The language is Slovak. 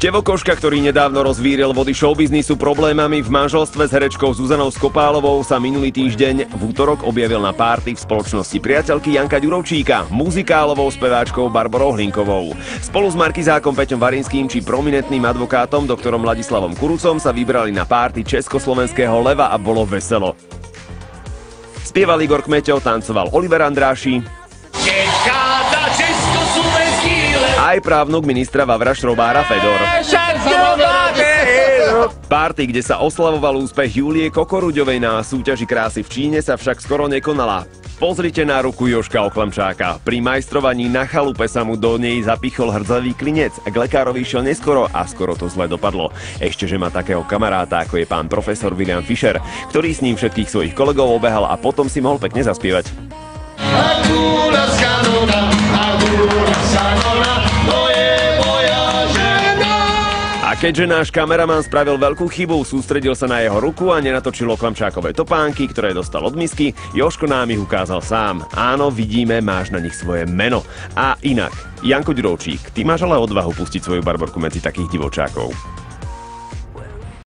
Števokoška, ktorý nedávno rozvíril vody showbiznisu problémami v manželstve s herečkou Zuzanou Skopálovou, sa minulý týždeň v útorok objavil na párty v spoločnosti priateľky Janka Ďurovčíka, muzikálovou speváčkou Barborou Hlinkovou. Spolu s markizákom Peťom Varinským či prominentným advokátom doktorom Ladislavom Kurucom sa vybrali na párty československého leva a bolo veselo. Spieval Igor Kmeťo, tancoval Oliver Andráši, aj právnuk ministra Vavra Šrobára Fedor. Párty, kde sa oslavoval úspech Julie Kokoruďovej na súťaži krásy v Číne, sa však skoro nekonala. Pozrite na ruku Jožka Oklamčáka. Pri majstrovaní na chalupe sa mu do nej zapichol hrdzavý klinec. K lekárovi išiel neskoro a skoro to zle dopadlo. Ešte, že má takého kamaráta, ako je pán profesor William Fischer, ktorý s ním všetkých svojich kolegov obehal a potom si mohol pekne zaspievať. A keďže náš kameraman spravil veľkú chybu, sústredil sa na jeho ruku a nenatočil Oklamčákové topánky, ktoré dostal od misky, Jožko nám ich ukázal sám. Áno, vidíme, máš na nich svoje meno. A inak, Janko Ďurovčík, ty máš ale odvahu pustiť svoju Barborku medzi takých divočákov.